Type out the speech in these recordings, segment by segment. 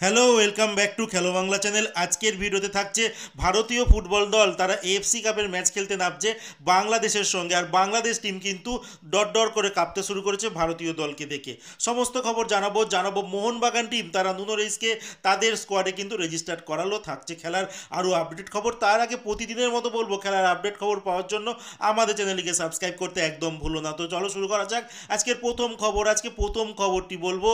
Hello, welcome back to খেলো Bangla channel. আজকের ভিডিওতে থাকছে ভারতীয় ফুটবল দল তারা এএফসি কাপের ম্যাচ খেলতে নামছে বাংলাদেশের সঙ্গে। আর বাংলাদেশ টিম কিন্তু ডট করে কাঁপতে শুরু করেছে ভারতীয় দলকে দেখে। সমস্ত খবর জানাবো মোহনবাগান টিম তারা নুনো রেইসকে তাদের স্কোয়াডে কিন্তু রেজিস্টার্ড করালো। থাকছে খেলার আরও আপডেট খবর। তার আগে প্রতিদিনের মতো বলবো, খেলার আপডেট খবর পাওয়ার জন্য আমাদের চ্যানেলটিকে সাবস্ক্রাইব করতে একদম ভুলো না। তো চলো শুরু করা যাক। আজকে প্রথম খবরটি বলবো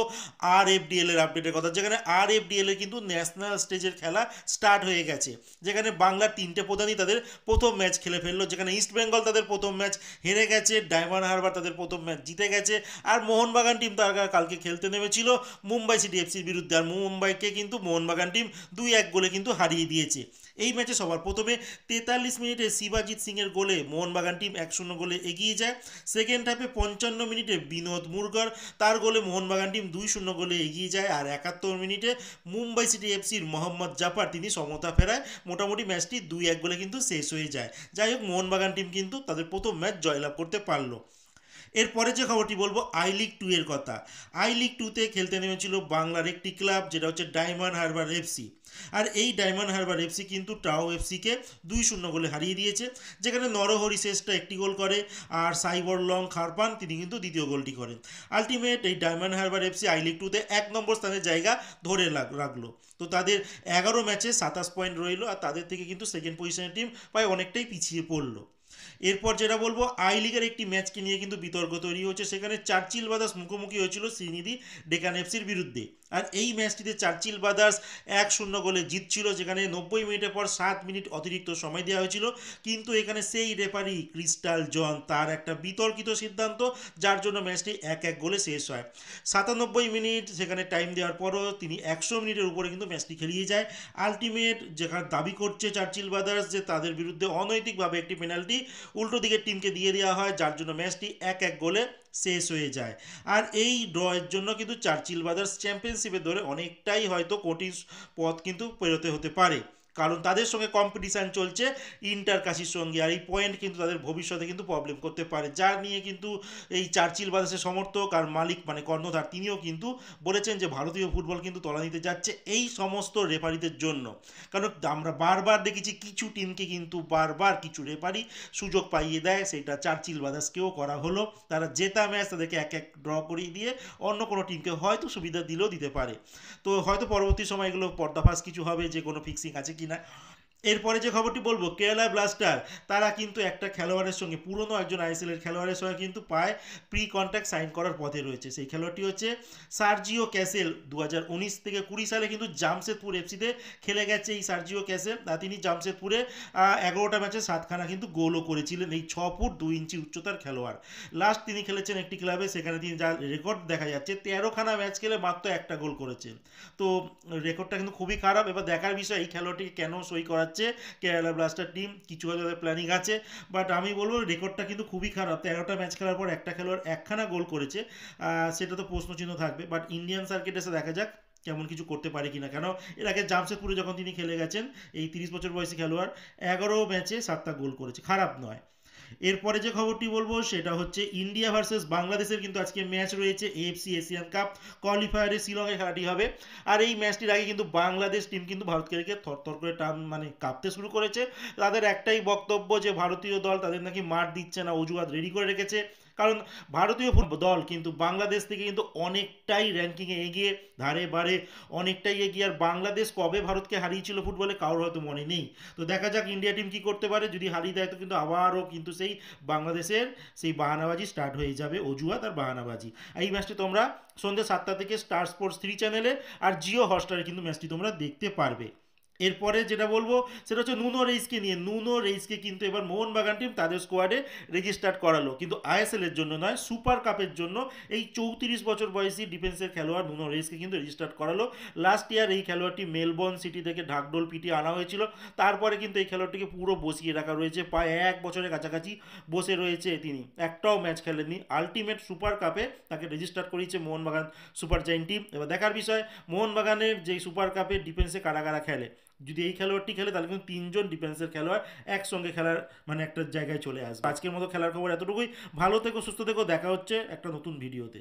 RFDL এর আপডেটের কথা, যেখানে RFDL এর কিন্তু ন্যাশনাল স্টেজের খেলা স্টার্ট হয়ে গেছে, যেখানে বাংলার তিনটে প্রধানই তাদের প্রথম ম্যাচ খেলে ফেললো। যেখানে ইস্ট বেঙ্গল তাদের প্রথম ম্যাচ হেরে গেছে, ডায়মন্ড হারবার তাদের প্রথম ম্যাচ জিতে গেছে, আর মোহনবাগান টিম তারা কালকে খেলতে নেমেছিল মুম্বাই সিটি এফসির বিরুদ্ধে। আর মুম্বাইকে কিন্তু মোহনবাগান টিম 2-1 গোলে কিন্তু হারিয়ে দিয়েছে। এই ম্যাচে সবার প্রথমে 43 মিনিটে শিবাজিৎ সিংয়ের গোলে মোহনবাগান টিম 1-0 গোলে এগিয়ে যায়। সেকেন্ড হাফে 55 মিনিটে বিনোদ মুরগার তার গোলে মোহনবাগান টিম 2-0 গোলে এগিয়ে যায়। আর 71 মিনিটে মুম্বাই সিটি এফসির মোহাম্মদ জাফর তিনি সমতা ফেরায়। মোটামুটি ম্যাচটি 2-1 গোলে কিন্তু শেষ হয়ে যায়। যাই হোক, মোহনবাগান টিম কিন্তু তাদের প্রথম ম্যাচ জয়লাভ করতে পারলো। এরপরে যে খবরটি বলবো I-League 2 এর কথা। I-League 2তে খেলতে নেমেছিল বাংলার একটি ক্লাব, যেটা হচ্ছে ডায়মন্ড হারবার এফসি। আর এই ডায়মন্ড হারবার এফসি কিন্তু টাও এফসিকে 2-0 গোলে হারিয়ে দিয়েছে, যেখানে নরহরি শ্রেষ্ঠ একটি গোল করে আর সাইবর লং খারপান তিনি কিন্তু দ্বিতীয় গোলটি করেন। আলটিমেট এই ডায়মন্ড হারবার এফসি I-League 2তে 1 নম্বর স্থানের জায়গা ধরে রাখলো। তো তাদের 11 ম্যাচে 27 পয়েন্ট রইল, আর তাদের থেকে কিন্তু সেকেন্ড পজিশনের টিম প্রায় অনেকটাই পিছিয়ে পড়লো। এরপর যেটা বলবো, I-League-এর একটি ম্যাচকে নিয়ে কিন্তু বিতর্ক তৈরি হচ্ছে। সেখানে চার্চিল ব্রাদার্স মুখোমুখি হয়েছিল শ্রীনিধি ডেকান এফসির বিরুদ্ধে। আর এই ম্যাচটিতে চার্চিল ব্রাদার্স 1-0 গোলে জিতছিল, যেখানে 90 মিনিটের পর 7 মিনিট অতিরিক্ত সময় দেওয়া হয়েছিল। কিন্তু এখানে সেই রেফারি ক্রিস্টাল জন তার একটা বিতর্কিত সিদ্ধান্ত, যার জন্য ম্যাচটি 1-1 গোলে শেষ হয়। 97 মিনিট সেখানে টাইম দেওয়ার পরও তিনি 100 মিনিটের উপরে কিন্তু ম্যাচটি খেলিয়ে যায়। আলটিমেট যেখানে দাবি করছে চার্চিল ব্রাদার্স যে তাদের বিরুদ্ধে অনৈতিকভাবে একটি পেনাল্টি উল্টো দিকের টিমকে দিয়ে দেওয়া হয়, যার জন্য ম্যাচটি 1-1 গোলে শেষ হয়ে যায়। আর এই ড্রয়ের জন্য কিন্তু চার্চিল ব্রাদার্স চ্যাম্পিয়নশিপে ধরে অনেকটাই হয়তো কঠিন পথ কিন্তু পেরোতে হতে পারে, কারণ তাদের সঙ্গে কম্পিটিশান চলছে ইন্টার কাশির সঙ্গে। আর এই পয়েন্ট কিন্তু তাদের ভবিষ্যতে কিন্তু প্রবলেম করতে পারে, যার নিয়ে কিন্তু এই চার্চিল ব্রাদার্সের সমর্থক আর মালিক মানে কর্ণধার তিনিও কিন্তু বলেছেন যে ভারতীয় ফুটবল কিন্তু তলানিতে যাচ্ছে এই সমস্ত রেফারিদের জন্য। কারণ আমরা বারবার দেখেছি কিছু টিমকে কিন্তু বারবার কিছু রেফারি সুযোগ পাইয়ে দেয়, সেটা চার্চিল ব্রাদার্সকেও করা হলো। তারা জেতা ম্যাচ তাদেরকে 1-1 ড্র করিয়ে দিয়ে অন্য কোনো টিমকে হয়তো সুবিধা দিলেও দিতে পারে। তো হয়তো পরবর্তী সময় এগুলো পর্দাফাশ কিছু হবে যে কোনো ফিক্সিং আছে কিনা। এরপরে যে খবরটি বলবো, কেরালা ব্লাস্টার তারা কিন্তু একটা খেলোয়াড়ের সঙ্গে, পুরনো একজন ISL এর খেলোয়াড়ের সঙ্গে কিন্তু পায় প্রি কন্ট্রাক্ট সাইন করার পথে রয়েছে। সেই খেলোয়াড়টি হচ্ছে সার্জিও ক্যাসেল। 2019 থেকে 20 সালে কিন্তু জামশেদপুর এফসিতে খেলে গেছে এই সার্জিও ক্যাসেল। তিনি জামশেদপুরে 11টা ম্যাচে 7খানা কিন্তু গোলও করেছিলেন। এই 6 ফুট 2 ইঞ্চি উচ্চতার খেলোয়াড়। লাস্ট তিনি খেলেছেন একটি ক্লাবে, সেখানে তিনি যা রেকর্ড দেখা যাচ্ছে 13খানা ম্যাচ খেলে মাত্র একটা গোল করেছেন। তো রেকর্ডটা কিন্তু খুবই খারাপ। এবার দেখার বিষয় এই খেলোয়াড়টিকে কেন সই করাচ্ছে কেরালা ব্লাস্টার টিম, কিছু হয়তো প্ল্যানিং আছে। বাট আমি বলবো রেকর্ডটা কিন্তু খুবই খারাপ। 13টা ম্যাচ খেলার পর একটা খেলোয়াড় একখানা গোল করেছে, সেটা তো প্রশ্নচিহ্ন থাকবে। বাট ইন্ডিয়ান সার্কিটে এসে দেখা যাক কেমন কিছু করতে পারে কিনা। কেন এর আগে জামশেদপুরে যখন তিনি খেলে গেছেন, এই 30 বছর বয়সী খেলোয়াড় 11 ম্যাচে 7টা গোল করেছে, খারাপ নয়। এরপরে যে খবরটি বলবো সেটা হচ্ছে ইন্ডিয়া ভার্সেস বাংলাদেশের কিন্তু আজকে ম্যাচ রয়েছে এএফসি এশিয়ান কাপ কোয়ালিফায়ারে। শিলংয়ে খেলাটি হবে। আর এই ম্যাচটির আগে কিন্তু বাংলাদেশ টিম কিন্তু ভারতকে রেখে থরথর করে মানে কাঁপতে শুরু করেছে। তাদের একটাই বক্তব্য যে ভারতীয় দল তাদের নাকি মার দিচ্ছে না, অজুহাত রেডি করে রেখেছে। কারণ ভারতীয় ফুটবল দল কিন্তু বাংলাদেশ থেকে কিন্তু অনেকটাই র্যাঙ্কিংয়ে এগিয়ে, ধারে বারে অনেকটাই এগিয়ে। আর বাংলাদেশ কবে ভারতকে হারিয়েছিল ফুটবলে কারোর হয়তো মনে নেই। তো দেখা যাক ইন্ডিয়া টিম কি করতে পারে। যদি হারিয়ে দেয় তো কিন্তু আবারও কিন্তু সেই বাংলাদেশের সেই বাহানাবাজি স্টার্ট হয়ে যাবে, অজুহাত আর বাহানাবাজি। এই ম্যাচটি তোমরা সন্ধ্যে 7টা থেকে স্টার স্পোর্টস 3 চ্যানেলে আর জিও হটস্টারে কিন্তু ম্যাচটি তোমরা দেখতে পারবে। এরপরে যেটা বলবো সেটা হচ্ছে নুনো রেইসকে নিয়ে। নুনো রেইসকে কিন্তু এবার মোহনবাগান টিম তাদের স্কোয়াডে রেজিস্টার্ড করালো, কিন্তু ISL এর জন্য নয়, সুপার কাপের জন্য। এই 34 বছর বয়সী ডিফেন্সের খেলোয়াড় নুনো রেইসকে কিন্তু রেজিস্টার্ড করালো। লাস্ট ইয়ার এই খেলোয়াড়টি মেলবোর্ন সিটি থেকে ঢাকঢোল পিটিয়ে আনা হয়েছিল। তারপরে কিন্তু এই খেলোয়াড়টিকে পুরো বসিয়ে রাখা রয়েছে, প্রায় 1 বছরের কাছাকাছি বসে রয়েছে তিনি, একটাও ম্যাচ খেলেননি। আলটিমেট সুপার কাপে তাকে রেজিস্টার করিয়েছে মোহনবাগান সুপার জায়েন্ট টিম। এবার দেখার বিষয় মোহনবাগানের যেই সুপার কাপে ডিফেন্সে কারা কারা খেলে। যদি এই খেলোয়াড়টি খেলে তাহলে কিন্তু 3জন ডিফেন্সের খেলোয়াড় একসঙ্গে খেলার মানে একটা জায়গায় চলে আসবে। আজকের মতো খেলার খবর এতটুকুই। ভালো থেকো, সুস্থ থেকো, দেখা হচ্ছে একটা নতুন ভিডিওতে।